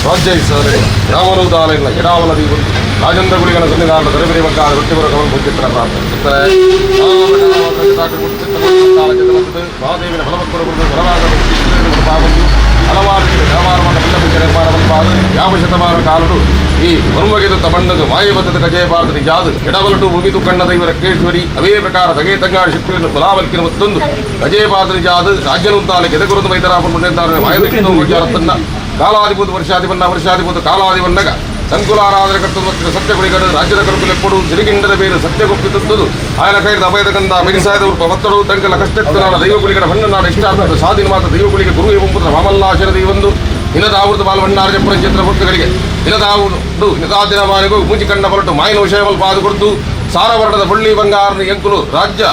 ರಾಜ್ಯಯಿಸಿದರೆ ಗ್ರಾಮರುದಾಲಯಗಳ ಎಡಾವಲ ದೀಪರು ರಾಜೇಂದ್ರ ಗುಳಿಗನ ಸನ್ನಿಧಾನದ ತರಬೇತಿ ಮಕ್ಕಳ ವೃತ್ತಿಪರ ಚಿತ್ರ ಪ್ರಾರ್ಥಿಸುತ್ತಾರೆ. ಮಹಾದೇವಿನ ಬಲವತ್ತರ ಬಲವಾದ ಹಲವಾರು ನಿರ್ಮಾಣ ಯಾವ ಶತಮಾನ ಕಾಲರು ಈ ಮರುಮಗೆದುತ್ತ ಬಂದದು ಮಾಯಬದ್ಧದ ಕಜಯ ಭಾರತದ ಜಾದು ಎಡಬಲಟು ಮುಗಿದು ಕಂಡ ದೈವರ ಕೇಶ್ವರಿ ಅವೇ ಪ್ರಕಾರ ತಗೆ ತಂಗಾಡ ಶಕ್ತಿಯನ್ನು ಬಲಾವಲ್ಕಿನ ಮತ್ತೊಂದು ಕಜಯ ಭಾರತದ ಜಾದು ರಾಜ್ಯನುಂತಾಲಕ್ಕೆ ಎದಗುರುದು ವೈದ್ಯರಾಪುರ ಮಾಯದಕ್ಕಿಂತ ವಿಚಾರತನ್ನ ಕಾಲಾಧಿಪತಿ ವರ್ಷಾಧಿಪತಿ ಕಾಲಾಧಿಪನ್ನಗ ಸಂಕುಲಾರಾಧನೆ ಕರ್ತವ್ಯ ಸತ್ಯಗುಳಿಗಡು ರಾಜ್ಯದ ಕರುಕುಲೆಪ್ಪಡು ಸಿರಿಗಿಂಡದ ಬೇರು ಸತ್ಯಗೊಪ್ಪಿತದ್ದು ಆಯನ ಕೈದ ಅಭಯದ ಕಂದ ಮಿರಿಸಾಯದವರು ಒತ್ತಡು ತಂಕಲ ಕಷ್ಟೆತ್ತನಾಡ ದೈವಗುಳಿಗರ ಹಣ್ಣನಾಡ ಇಷ್ಟಾರ್ಥ ಸಾಧಿನ ಮಾತ್ರ ದೈವಗುಳಿಗೆ ಗುರು ಎಂಬುದರ ಮಾಮಲ್ಲಾಶರದಿ ಒಂದು ಹಿನದಾವೃತ ಬಾಲಭಂಡಾರ ಜಪ್ಪರ ಚಿತ್ರ ಭಕ್ತಗಳಿಗೆ ಹಿನದಾವುದು ಹಿನದಾದಿನ ಮಾನಿಗೂ ಮೂಚಿ ಕಂಡ ಹೊರಟು ಮಾಯಿನ ವಿಷಯವನ್ನು ಪಾದು ಕೊಡ್ತು ಸಾರವರ್ಣದ ಬಳ್ಳಿ ಬಂಗಾರನ ಎಂಕುಲು ರಾಜ್ಯ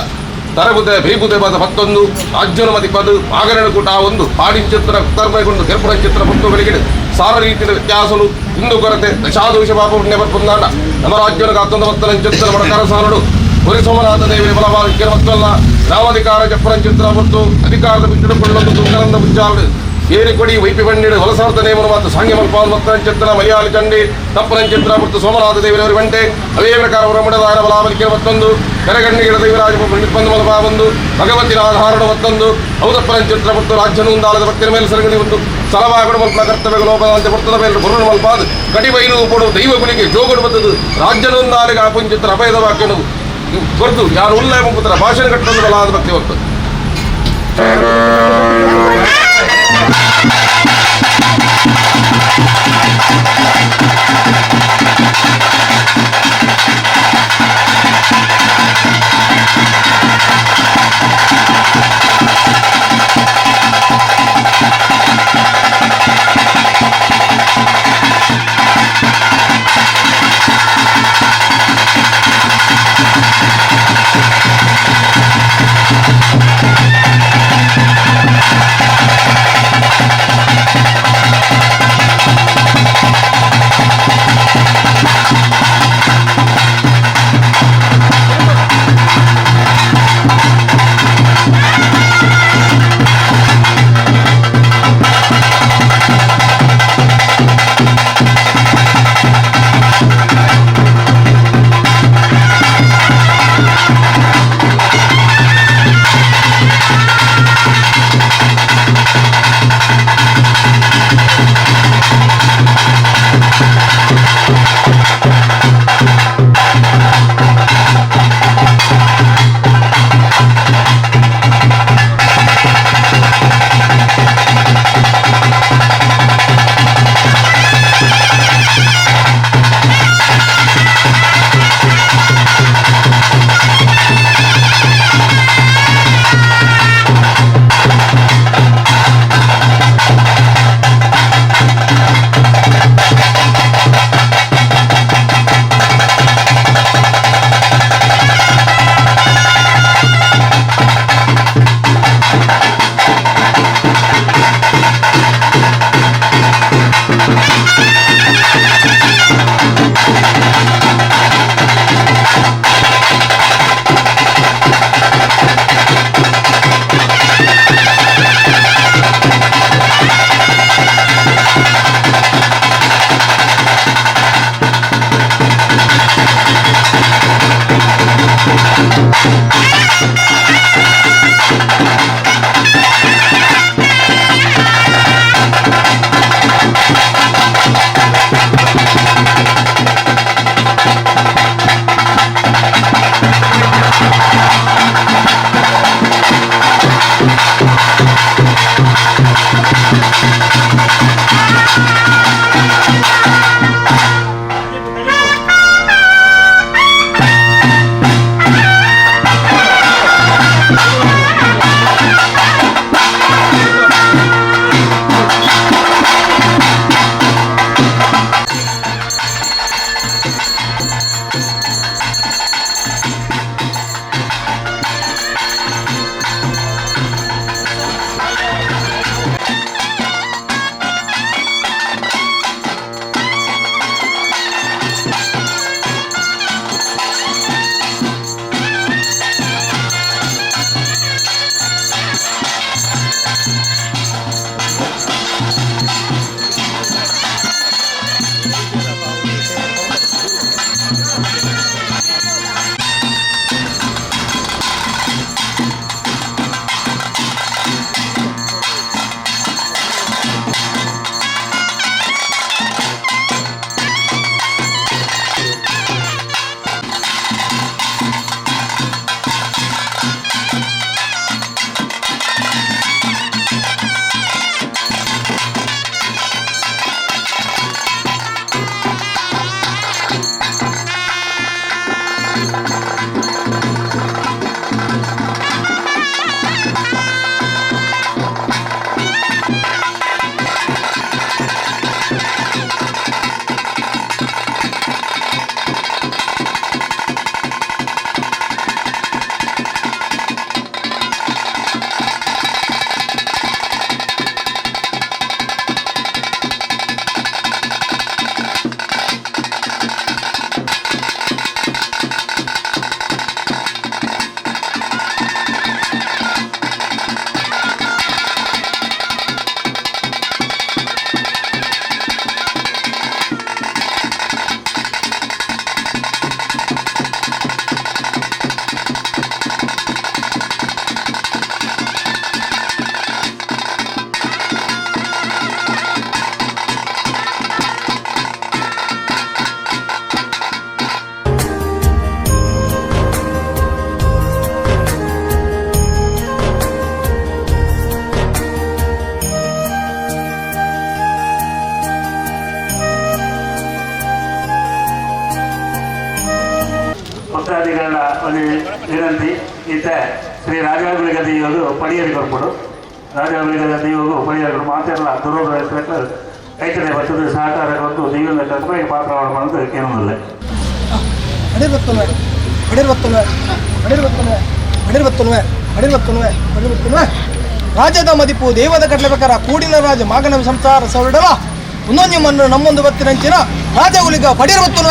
ತರಬುದೆ ಭೀಬುದೆಬದ ಮತ್ತೊಂದು ರಾಜ್ಯೋನ್ಮತಿ ಪದ ಆಗರಣ ಕೂಟ ಒಂದು ಪಾಡಿಚಿತ್ರ ತರ್ಮಗೊಂಡು ಕೆರ್ಪುರ ಚಿತ್ರ ಭಕ್ತಗಳಿಗೆ ಸಾರ ರೀತಿಯ ವ್ಯತ್ಯಾಸಲು ಇಂದು ಕೊರತೆ ದಶಾದೋಷ ಪಾಪ ಪುಣ್ಯ ಬರ್ಪುಂದಾಂಡ ನಮ್ಮ ರಾಜ್ಯದ ಹತ್ತೊಂದು ಮತ್ತನ ಚಿತ್ರ ಮಡಕಾರ ಸಾರಡು ಹೊರಿ ಸೋಮನಾಥ ದೇವಿಯ ಬಲವಾದ ಮತ್ತಲ್ಲ ಗ್ರಾಮಾಧಿಕಾರ ಜಪ್ಪರ ಚಿತ್ರ ಮತ್ತು ಅಧಿಕಾರದ ಬಿಟ್ಟಿಡುಕೊಳ್ಳೊಂದು ತುಂಗರಂದ ಮುಚ್ಚಾವಡು ಏರಿ ಕೊಡಿ ವೈಪಿ ಬಣ್ಣಿಡು ಹೊಲಸಾರ್ಥ ನೇಮನು ಮತ್ತು ಸಾಂಗ್ಯ ಮಲ್ಪಾದ ಮತ್ತನ ಚಿತ್ರ ಮಲಯಾಳಿ ಚಂಡಿ ತಪ್ಪನ ಚಿತ್ರ ಮತ್ತು ಸೋಮನಾಥ ದೇವಿಯವರ ಗಂಟೆ ಅವೇ ಪ್ರಕಾರ ಹೊರಮಡದಾರ ಬಲಾವಲಿಕೆ ಮತ್ತೊಂದು ಕರಗಣ್ಣಿಗಿಡ ದೈವರಾಜ ನಿರ್ಬಂಧ ಮಲಪಾ ಒಂದು ಭಗವತಿನ ಆಧಾರಣ ಮತ್ತೊಂದು ಔದಪ್ಪನ ಚಿತ್ರ ಮತ್ತು ರಾಜ್ಯನೂಂದಾಲದ ಭಕ್ತಿಯ ಮೇಲೆ ಸರಗಣಿ ಒಂದು ಸಲವಾಗಡು ಮಲ್ಪನ ಕರ್ತವ್ಯ ಲೋಪದಂತೆ ಬರ್ತದ ಮೇಲೆ ಬರುಣ ಮಲ್ಪಾದ ಕಟಿಬೈಲು ಕೊಡು ದೈವಗುಳಿಗೆ ಜೋಗಡು ಬರ್ತದು ರಾಜ್ಯನೂಂದಾಲಿಗೆ ಆ ಪುಂಚಿತ್ರ ಅಭಯದ ವಾಕ್ಯನು ಬರ್ದು ಯಾರು ಉಲ್ಲಯ ಮುಂಪುತ್ರ ಭಾಷಣ ಕಟ್ಟೊಂದು ಬಲಾದ ಭಕ್ತಿ ಹೋಗ್ತದೆ. ಭಕ್ತಾದಿಗಳ ಒಂದು ವಿನಂತಿ ಇಂಥ ಶ್ರೀ ರಾಜಾಗುಳಿಗ ದೈವರು ಪಡಿಯರಿ ಕೊಡ್ಕೊಡು ರಾಜಾಗುಳಿಗ ದೈವಗೂ ಪಡಿಯರು ಮಾತೆಲ್ಲ ದುರೋಗ ಕೈತಡೆ ಬರ್ತದೆ ಸಹಕಾರ ಕೊಟ್ಟು ದೈವದ ಕರ್ತವ್ಯ ಪಾತ್ರವನ್ನು ಮಾಡೋದು ಕೇಳುವುದಿಲ್ಲ. ರಾಜ್ಯದ ಮದಿಪು ದೇವದ ಕಟ್ಲೆಬೇಕಾರ ಕೂಡಿನ ರಾಜ ಮಾಗನ ಸಂಸಾರ ಸವಡಲ ಒಂದೊಂದು ಮಣ್ಣು ನಮ್ಮೊಂದು ಬತ್ತಿನಂಚಿನ ರಾಜಗುಲಿಗ ಪಡಿರ್ಬತ್ತುನ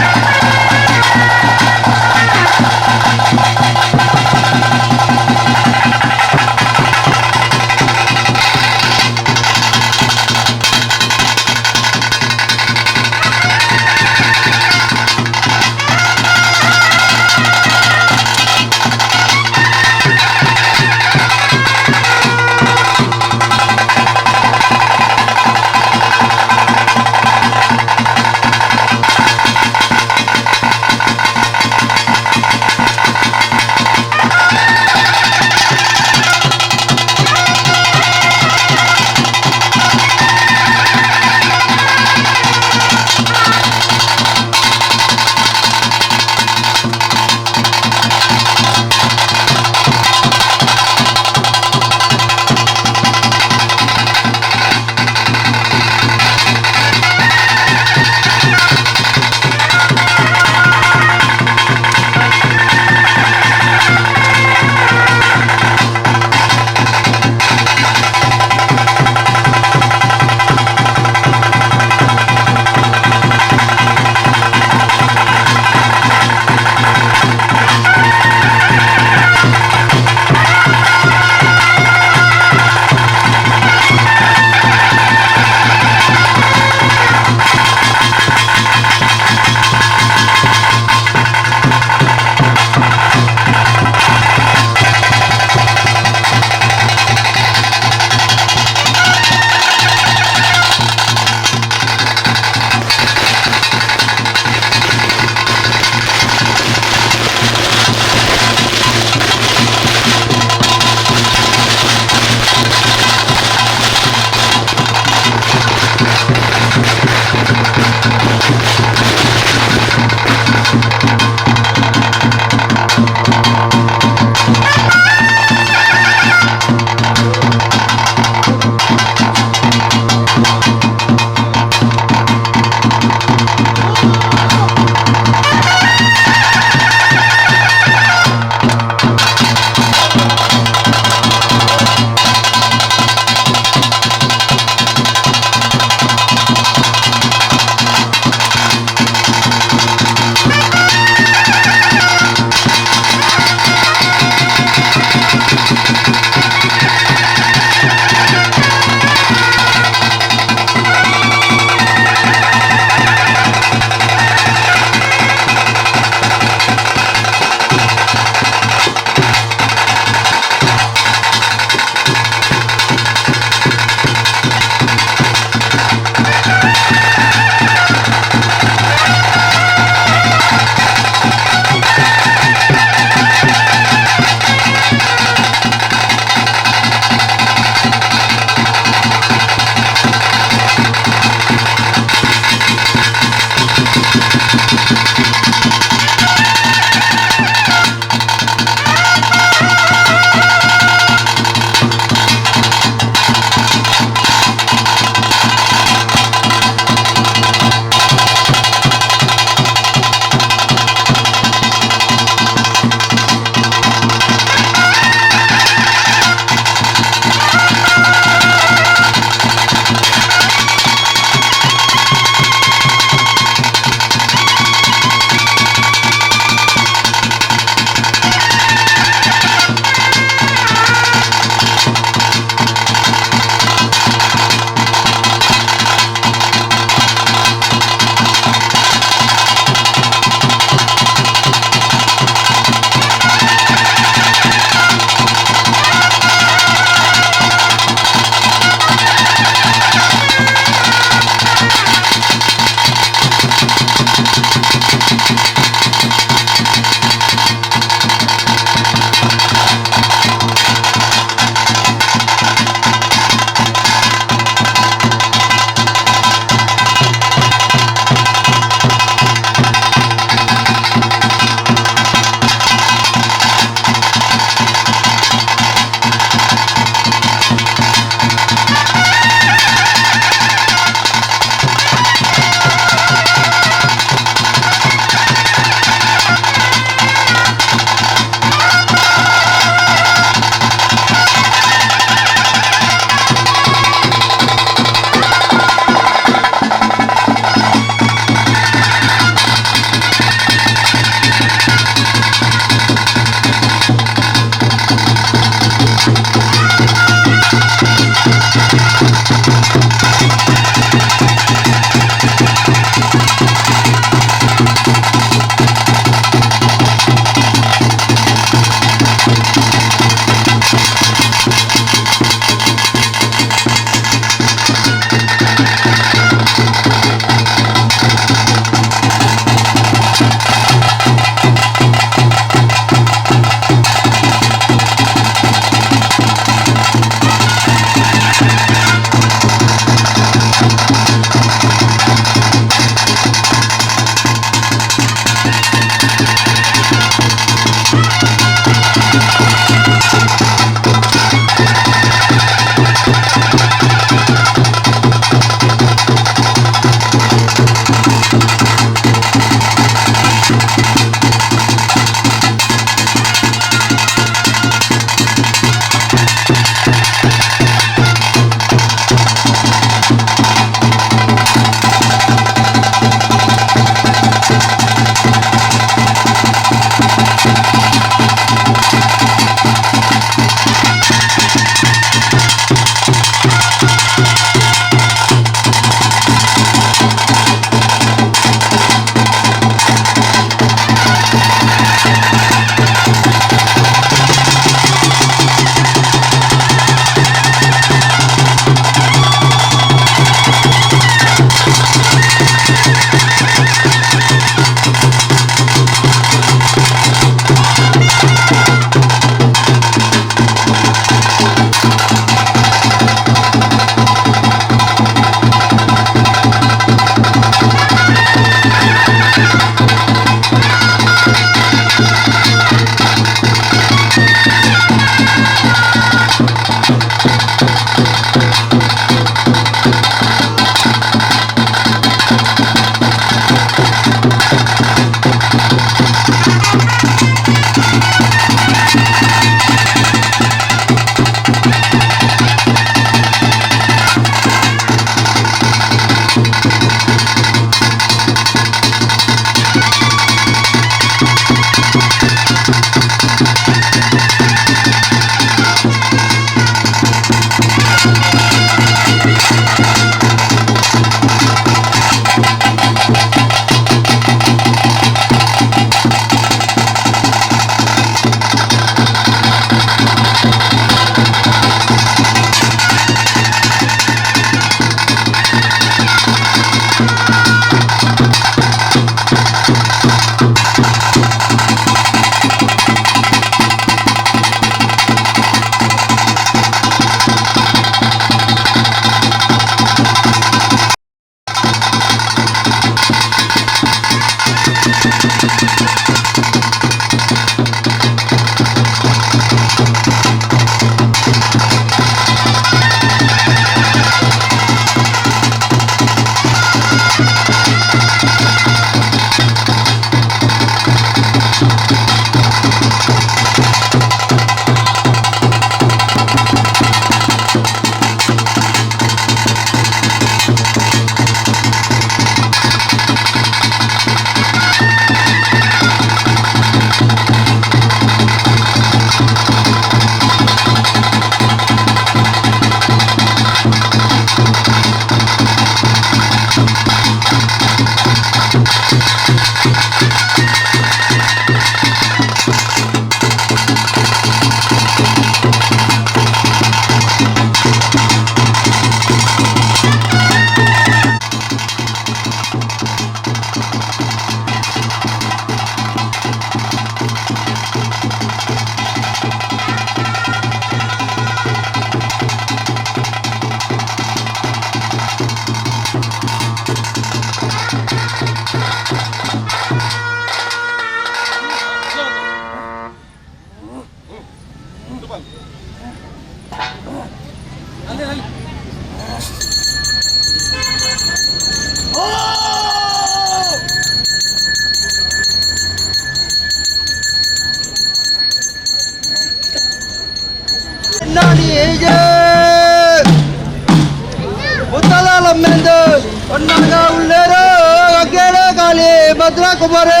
ಭದ್ರ ಕುಮಾರೇ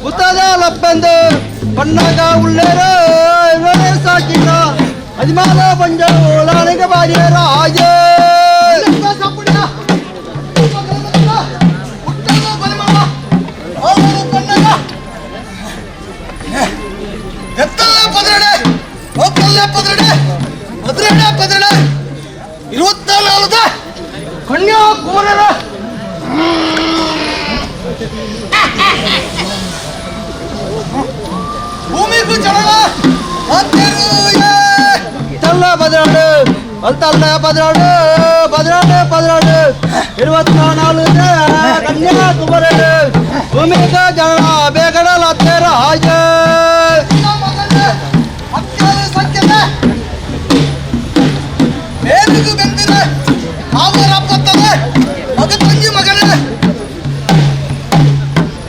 ಉತ್ತದ ಲಪ್ಪಂದು ಬಣ್ಣಗ ಉಳ್ಳೇರ ಇವರೇ ಸಾಕಿನ ಅದಿಮಾಲ ಬಂಜ ಓಲಾಣಿಗೆ ಬಾರಿಯ ರಾಜ ಕನ್ಯಾಕುಮಾರ ಭೂಮಿಗೂ ಚಡಲ ತಲ್ಲ ಬದರಾಡು ಅಲ್ತಲ್ಲ ಬದರಾಡು ಬದರಾಡು ಬದರಾಡು 24 ಕನ್ಯಾಕುಮಾರ ಭೂಮಿಗ ಜನ ಬೇಗಡಲ ಹತ್ತಿರ ಹಾಜ ಬೇರಿಗೂ ಬೆಂದಿದೆ ಅವರ ಪತ್ತನೆ ಮಗ ತಂಗಿ ಮಗನೇ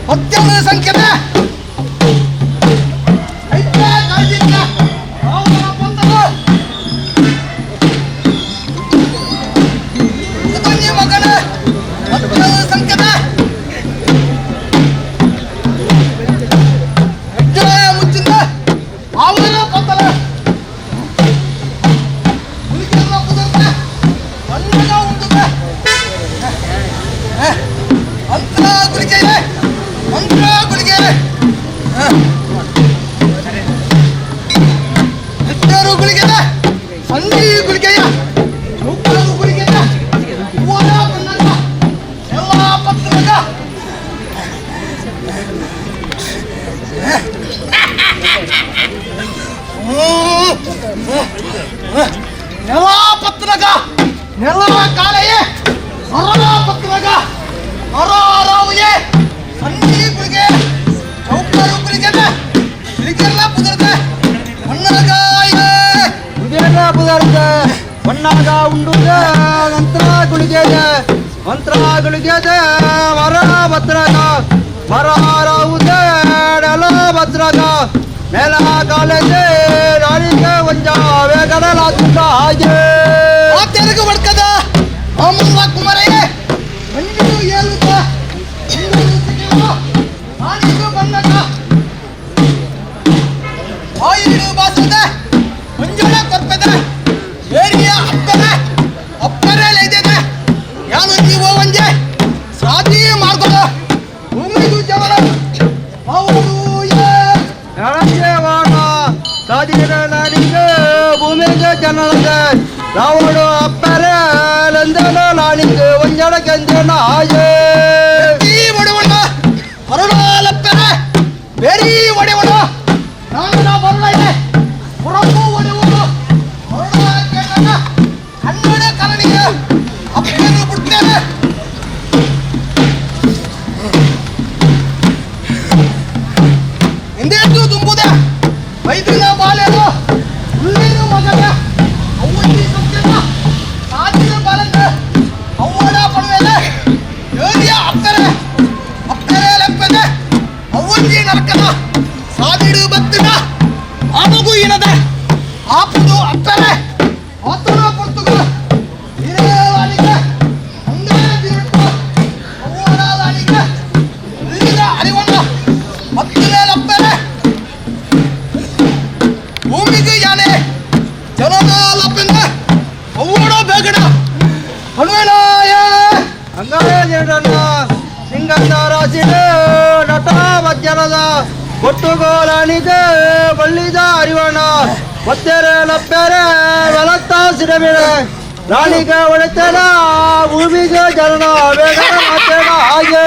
ಹತ್ಯೆಯ ಸಂಖ್ಯೆ ಪತ್ರಗ ನೆಲ ಕಾಲೆಯೇ ಸರಳ ಪತ್ರಗ ಅರಾರಾವಿಯೇ ಸಂಧಿ ಗುಳಿಗೆ ಚೌಕಾರು ಗುಳಿಗೆ ಗುಳಿಗೆಲ್ಲ ಪುದರ್ದೆ ಮಣ್ಣಗಾಯ ಗುಳಿಗೆಲ್ಲ ಪುದರ್ದೆ ಮಣ್ಣಾಗ ಉಂಡುದ ಮಂತ್ರ ಗುಳಿಗೆ ಮರ ಭದ್ರಗ ಮರ ರಾವುದ ನೆಲ ಭದ್ರಗ ನೆಲ ಕಾಲೇಜೆ ರಾಣಿಗೆ ಒಂಜ ವೇಗಡಲಾದ ಹಾಗೆ ತೆಲುಗು ಬಡ್ಕದ ಅಮ್ಮ ಕುಮಾರಯ್ಯ ಮಂಜು ಏಳುತ್ತ ರಾಣಿಗೂ ಬಂದಕ ಆಯಿಡು ಬಾಸದ ಮಂಜುಳ ಕೊರ್ಪದ ಏರಿಯ ಅಪ್ಪರೆ ಲೈದೆ ಯಾನು ನೀವು ಒಂಜೆ ಸಾಧಿ ಮಾಡ್ಕೊದ ಭೂಮಿಗೂ ಜವರ ಹೌದು ವಾಣ ಸಾಧಿನ ನಾನಿಗೆ ಭೂಮಿಗೆ ಜನದ ರಾವಣ ಅಪ್ಪರೆ ಲಂದನ ನಾನಿಗೆ ಒಂಜಡ ಕೆಂಜನ ಹಾಗೆ ಒಡೆವಣ ಹೊರಡಲಪ್ಪರೆ ಬೇರಿ ಒಡೆವಣ ನಾನು ಬರಲೇ ಪುರಪ್ಪು ಒಡೆವನು ಹೊರಡ ಕೆಂಜನ ಕನ್ನಡ ಕರಣಿಗೆ ಅಪ್ಪರು ಬಿಡ್ತೇನೆ ಹಿಂದೇಟು ತುಂಬುದೆ ವೈದ್ಯನ ಬಾಲೆನು ಹುಲ್ಲಿನ ಮಗನ ಅವ್ವಜ್ಜಿ ಸತ್ಯನ ಸಾಧಿನ ಬಾಲಂಗ ಅವ್ವಡ ಪಡುವೆನೆ ಏರಿಯ ಅಪ್ಪರೆ ಲೆಪ್ಪದೆ ಅವ್ವಜ್ಜಿ ನರಕನ ಸಾದಿಡು ಬತ್ತಿನ ಆಮಗು ಇನದೆ ಆಪುದು ಅಪ್ಪರೆ ಆತನ ಪುರ್ತುಗ ಹಿರೇವಾಣಿಗೆ ಹಂಗೇ ಬಿರುಟ್ಟು ಅವ್ವಡ ಲಾಣಿಗೆ ಇಲ್ಲಿನ ಅರಿವಣ್ಣ ಮತ್ತಲೇ ಲಪ್ಪರೆ ಭೂಮಿಗೆ ಯಾನೆ ಜನದ ಲಪ್ಪೆಂದ ಅವ್ವಡ ಬೇಗಡ ಹನುಮನಾಯ ಹಂಗಾಯ ಜಡನ ಸಿಂಗಂದ ರಾಸಿನ ನಟ ಮಜ್ಜನದ ಒಟ್ಟುಗೋಲಾಣಿಗೆ ಬಳ್ಳಿದ ಅರಿವಣ ಒತ್ತೆರೆ ಲಪ್ಪೆರೆ ಬೆಳತ್ತ ಸಿಡಬೇಡ ರಾಣಿಗೆ ಒಡೆತನ ಭೂಮಿಗೆ ಜನನ ಬೇಗಡ ಮಾತೇನ ಹಾಗೆ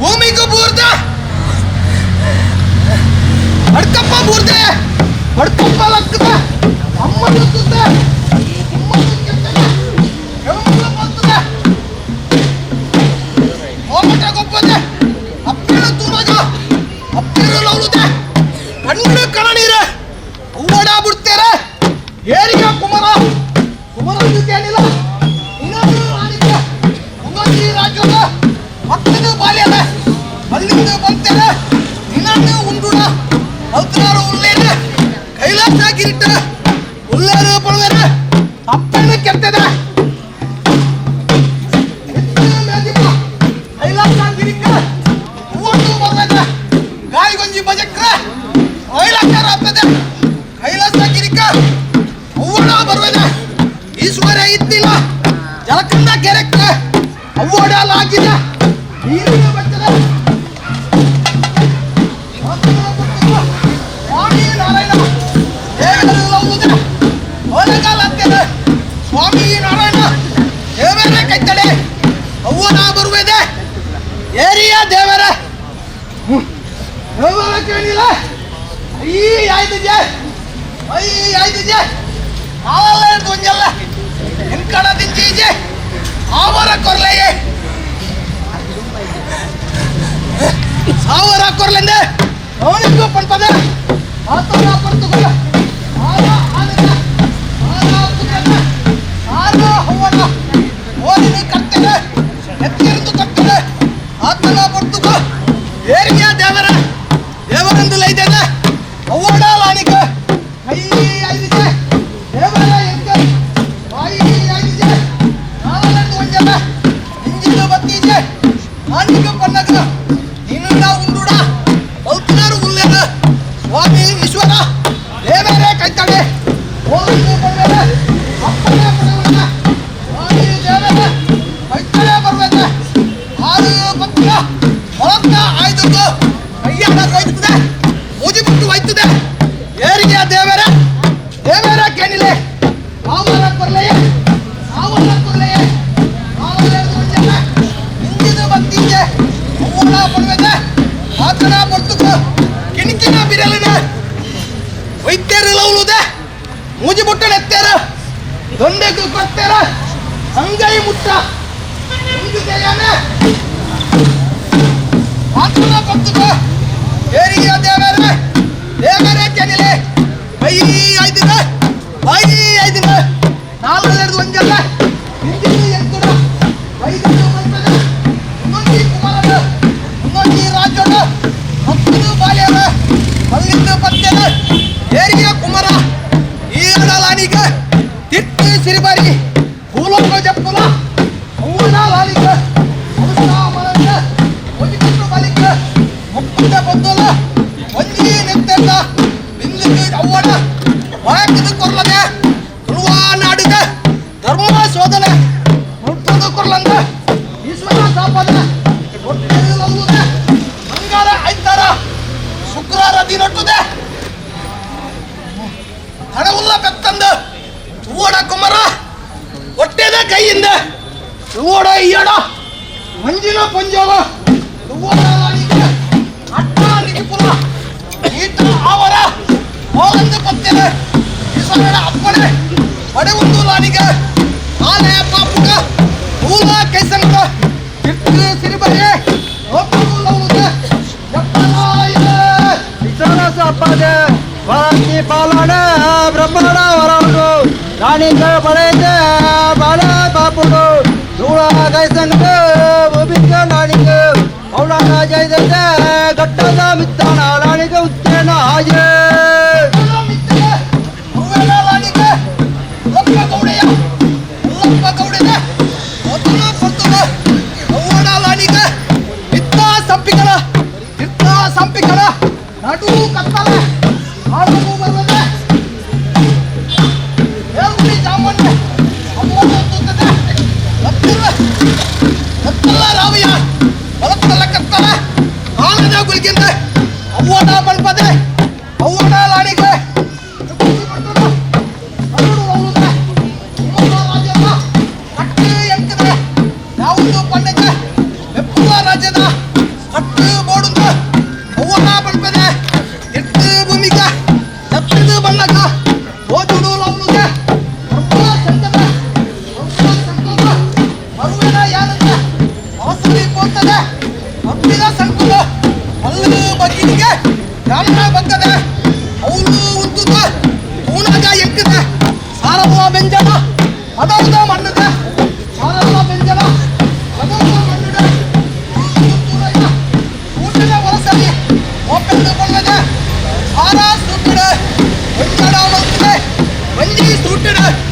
ಭೂಮಿಗೂ ಬೂರ್ದ ಅಡ್ಕಪ್ಪ ಬೂರ್ದೆ ಅಡ್ಕಪ್ಪ ಲಕ್ಕದ ಅಮ್ಮನ ಸುದ್ದೆ ಗೊಪ್ಪದೆ ಅಪ್ಪೇಳು ತೂರಾಗ ಅಪ್ಪೇಳು ಲೌಳುದೆ ಕಣ್ಣು ಕಣನೀರ ಹೂವಡ ಬಿಡ್ತೇರೆ ಏರಿಯ ಕುಮಾರ ಏನಿಲ್ಲ ಇನ್ನೊಂದು ರಾಣಿಗೆ ಒಂದೊಂದು ರಾಜ್ಯದ ಮಕ್ಕಳು ಬಾಲ್ಯದ ಅಲ್ಲಿಂದ ಬಂತೇನೆ ಇನ್ನೊಂದು ಉಂಡು ಊರಿಟ್ಟು ಉಳ್ಳೇರು ಪೊಳಗರ ಅಪ್ಪನ ಕೆತ್ತದ ಗಾಯಿಗೊಂಜಿ ಬಜಕ್ರ ಐಲಾಚಾರ ಆಗ್ತದೆ ಕೈಲಾಸ ಗಿರಿಕ ಅವ್ವಡ ಬರುವುದ ಈಶ್ವರ ಇದ್ದಿಲ್ಲ ಜಲಕಂದ ಕೆರೆಕ್ಕ ಅವ್ವಡಲಾಗಿದೆ ನೀರಿನ ಬರ್ತದೆ ಸ್ವಾಮಿ ನಾರಾಯಣ ದೇವರ ಹೊಲಗಾಲ ಸ್ವಾಮಿ ನಾರಾಯಣ ದೇವರ ಕೈತಡೆ ಅವ್ವನ ಬರುವುದೇ ಏರಿಯ ದೇವರ ದೇವರ ಕೇಳಿಲ್ಲ ಆಯ್ತು ನಾವೆಲ್ಲ ಗೊಂಜಲ್ಲ ಎಂಕಣ ದಿಂಜೀಜೆ ಅವರ ಕೊರ್ಲೆಯೇ ಸಾವಿರ ಕೊರ್ಲೆಂದೆ ಅವನಿಗೂ ಪಂಪದ ಆತನ ಪಂತುಗಳ ಓದಿನ ಕರ್ತನೆ ಎತ್ತಿರಿದು ಕರ್ತನೆ ಆತನ ಪಂತುಗ ಏರಿಯ ದೇವರ ದೇವರಂದು ಲೈದೇನೆ ಅವ್ವಡ ಲಾಣಿಕ ಕೈ ಐದಿದೆ ದೇವರ ಎಂಕ ಬಾಯಿ ಐದಿದೆ ನಾವೆಲ್ಲರೂ ಒಂಜಲ್ಲ ಇಂಜಿನ ಬತ್ತೀಜೆ ಆನಿಕ ಪನ್ನಗ ನಿನ್ನ ಉಂಡುಡ ಬಲ್ತಿನಾರು ಉಲ್ಲೇನ ಸ್ವಾಮಿ ಈಶ್ವರ ದೇವರೇ ಕೈತಡೆ ಓದು ಬಂದರೆ ಅಪ್ಪನೇ ಪಡವನ ಸ್ವಾಮಿ ದೇವರೇ ಕೈತಡೆ ಬರುವಂತೆ ಆರು ಪತ್ರ ಹೊಲಕ್ಕ ಆಯ್ದುದು ಕೈಯಾಡ ಕೊಯ್ತದೆ ಮೂಜಿ ಬಿಟ್ಟು ಹೋಯ್ತದೆ ಏರಿಯ ದೇವರ ದೇವರ ಕೇಳಿಲೆ ಅವರ ಕೊರ್ಲೆಯೇ ಇಂಜಿನ ಬತ್ತೀಜೆ ಅವ್ವಡ ಪಡುತ್ತದೆ ಆತನ ಪಡ್ತುಕ ಕಿಣಿಕಿನ ಬಿರಲಿನ ವೈದ್ಯರು ಲೌಲುದೆ ಮೂಜಿ ಬುಟ್ಟ ನೆತ್ತಾರ ದೊಂಡೆಗೂ ಕೊಡ್ತಾರ ಅಂಗೈ ಮುಟ್ಟ ಆತನ ಪಡ್ತುಕ ಏರಿಯ ದೇವರೇ ದೇವರೇ ಕೇಳಿಲೆ ಕೈ ಐದಿನ ಬಾಯಿ ಐದಿನ ನಾಲ್ಕು ಒಂಜಲ್ಲ ಇಂಜಿನ ಎಂಕುಡ ಐದು ಬರ್ತದೆ ಇನ್ನೊಂದು ಕುಮಾರನ ಇನ್ನೊಂದು ರಾಜನ ಮಕ್ಕಳು ಬಾಲ್ಯನ ಅಲ್ಲಿಂದ ಬರ್ತೇನೆ ಏರಿಯ ಕುಮಾರ ಈ ಲಾಲಿಗ ತಿಟ್ಟು ಸಿರಿಬರಿ ಭೂಲೋಕ ಜಪ್ಪುಲ ಅವ್ವನ ಲಾಲಿಗ ಬಾಲಿಕ ಮುಕ್ಕುದ ಬಂದೋಲ ಒಂಜಿ ನೆತ್ತದ ಬಿಂದುಗೆ ಅವ್ವನ ವಾಯಕದ ಕೊರ್ಲದೆ ತುಳುವ ನಾಡಿಗ ಧರ್ಮ ಶೋಧನ ಮುಟ್ಟದ ಕೊರ್ಲಂದ ಈಶ್ವರ ಸಾಪದ ಮಂಗಾರ ಐತಾರ ಶುಕ್ರವಾರ ದಿನೊಟ್ಟುದೆ ಹಣವುಲ್ಲ ಬೆತ್ತಂದ ತುವೋಡ ಕುಮಾರ ಹೊಟ್ಟೆದ ಕೈಯಿಂದ ತುವೋಡ ಇಯ್ಯಡ ಮಂಜಿನ ಪಂಜೋಗ ತುವೋಡ ಅಟ್ಟ ನಿಪುರ ಈತ ಅವರ ಹೋಗಂದು ಪತ್ತೆನೆ ಈಶ್ವರನ ಅಪ್ಪನೆ ಪಡೆಯುವುದು ಲಾನಿಗೆ ಆನೆ ಪಾಪುಗ ಮೂಲ ಕೈಸಂಗ ತಿಟ್ಟು ಸಿರಿಬರೆ ಒಪ್ಪುವುದೇ ವಿಚಾರ ಸಪ್ಪದೆ ವರತಿ ಪಾಲನ ಬ್ರಹ್ಮಣ ವರವುದು ರಾಣಿಗ ಬಳೆದೆ ಬಾಳ ಪಾಪುಡು ಧೂಳ ಕೈಸಂಗ ಒಬಿಕ ನಾಣಿಗ ಅವಳ ಜಯದ ಘಟ್ಟದ ಮಿತ್ತಣ ರಾಣಿಗ ಉತ್ತೇನ ಹಾಜೆ ಸಂಪಿಗಳ ನಡು ಕತ್ತಲೆ ಆಡುವು ಬರುತ್ತದೆ ಹೇಳ್ಬಿಡಿ ಜಾಮಣ್ಣೆ ಅಮ್ಮನ ತೂತದೆ ಕತ್ತಲ್ಲ ರಾವಯ್ಯ ಹೊಲಕ್ಕಲ್ಲ ಕತ್ತಲ ಆನದ ಗುಲ್ಗಿಂದ ಅವ್ವನ ಬಳ್ಪದೆ ಅವ್ವನ ಲಾಣಿಗೆ ಯಾವುದು ಪಂಡಿತ ಬೆಪ್ಪುವ ರಾಜ್ಯದ ಕಟ್ಟು ಬೋಡುಂದ ಅವ್ವನ ಬಳ್ಪದೆ ಎಟ್ಟು ಭೂಮಿಗ ಎತ್ತದು ಬಣ್ಣಗ ಓದುಡು ಲವ್ನುಗೆ ಮರುವಿನ ಯಾನದ ಆಸುರಿ ಪೋತದೆ ಹಬ್ಬಿದ ಸಂಕುಲ ಅಲ್ಲು ಬಗ್ಗಿನಿಗೆ ಜ್ಞಾನ ಬಗ್ಗದೆ ಅವನು ಉದ್ದುದ ಪೂನಾಗ ಎಂಕದ ಸಾರವ ಬೆಂಜನ ಅದೌದ ಮಣ್ಣದ ಸಾರವ ಬೆಂಜನ ಅದೌದ ಮಣ್ಣದ ಊಟದ ಹೊರಸರಿ ಒಪ್ಪೆಂದು ಕೊಳ್ಳದೆ ಸಾರ ಸುತ್ತಿಡ ಒಂಜಡ ಮಲ್ತಿದೆ ಹುಟ್ಟಿಡ